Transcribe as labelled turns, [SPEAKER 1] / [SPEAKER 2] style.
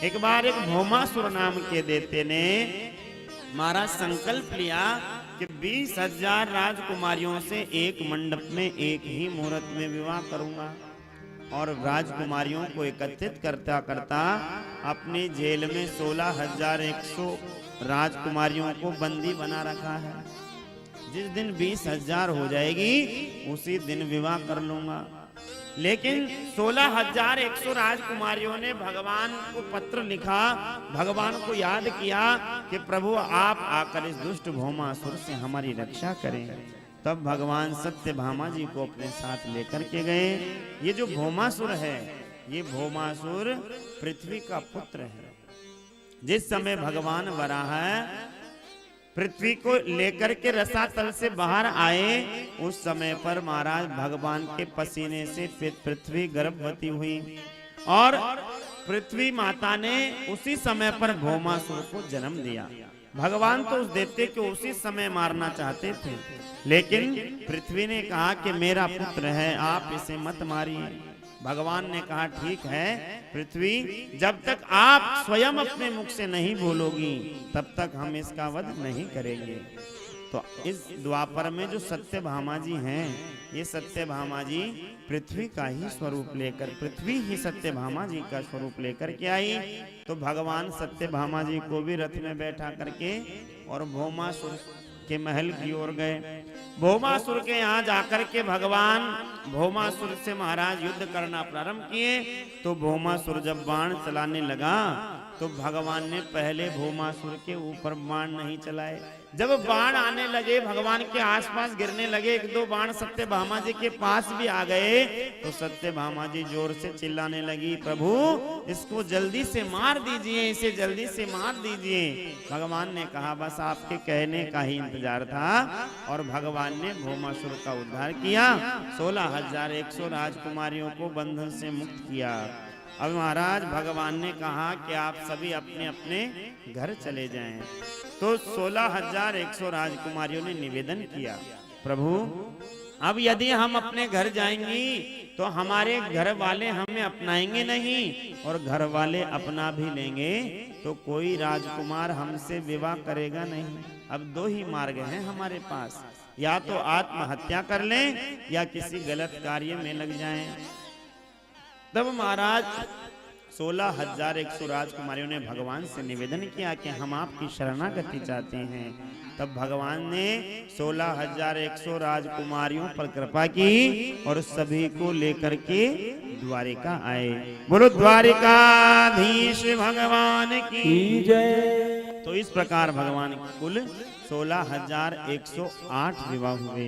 [SPEAKER 1] एक बार एक भौमासुर नाम के देते ने महाराज संकल्प लिया कि 20,000 राजकुमारियों से एक मंडप में एक ही मुहूर्त में विवाह करूंगा। और राजकुमारियों को एकत्रित करता करता अपनी जेल में 16,100 राजकुमारियों को बंदी बना रखा है। जिस दिन 20,000 हो जाएगी उसी दिन विवाह कर लूंगा। लेकिन 16,100 राजकुमारियों ने भगवान को पत्र लिखा, भगवान को याद किया कि प्रभु आप आकर इस दुष्ट भौमासुर से हमारी रक्षा करें। तब भगवान सत्यभामा जी को अपने साथ लेकर के गए। ये जो भौमासुर है, ये भौमासुर पृथ्वी का पुत्र है। जिस समय भगवान वराह पृथ्वी को लेकर के रसातल से बाहर आए, उस समय पर महाराज भगवान के पसीने से पृथ्वी गर्भवती हुई और पृथ्वी माता ने उसी समय पर भौमासुर को जन्म दिया। भगवान तो उस दैत्य को उसी समय मारना चाहते थे, लेकिन पृथ्वी ने कहा कि मेरा पुत्र है, आप इसे मत मारिए। भगवान ने कहा ठीक है पृथ्वी, जब तक आप स्वयं अपने मुख से नहीं बोलोगी तब तक हम इसका वध नहीं करेंगे। तो इस द्वापर में जो सत्यभामा जी हैं, ये सत्यभामा जी पृथ्वी का ही स्वरूप लेकर, पृथ्वी ही सत्यभामा जी का स्वरूप लेकर के आई। तो भगवान सत्यभामा जी को भी रथ में बैठा करके और भौमासुर के महल की ओर गए। भौमासुर के यहाँ जाकर के भगवान भौमासुर से महाराज युद्ध करना प्रारंभ किए। तो भौमासुर जब बाण चलाने लगा तो भगवान ने पहले भौमासुर के ऊपर बाण नहीं चलाए। जब बाण आने लगे, भगवान के आसपास गिरने लगे, एक दो बाण सत्यभामा जी के पास भी आ गए, तो सत्यभामा जी जोर से चिल्लाने लगी, प्रभु इसको जल्दी से मार दीजिए, इसे जल्दी से मार दीजिए। भगवान ने कहा बस आपके कहने का ही इंतजार था, और भगवान ने भौमासुर का उद्धार किया। 16,100 राजकुमारियों को बंधन से मुक्त किया। अब महाराज भगवान ने कहा कि आप सभी अपने अपने घर चले जाएं। तो 16,100 राजकुमारियों ने निवेदन किया, प्रभु अब यदि हम अपने घर जाएंगी तो हमारे घर वाले हमें अपनाएंगे नहीं, और घर वाले अपना भी लेंगे तो कोई राजकुमार हमसे विवाह करेगा नहीं। अब दो ही मार्ग हैं हमारे पास, या तो आत्महत्या कर लें या किसी गलत कार्य में लग जाएं। तब महाराज 16,100 राजकुमारियों ने भगवान से निवेदन किया कि हम आपकी शरणागति चाहते हैं। तब भगवान ने 16,100 राजकुमारियों पर कृपा की और सभी को लेकर के द्वारिका आए। बोलो द्वारिकाधीश भगवान की जय। तो इस प्रकार भगवान कुल 16,108 विवाह हुए।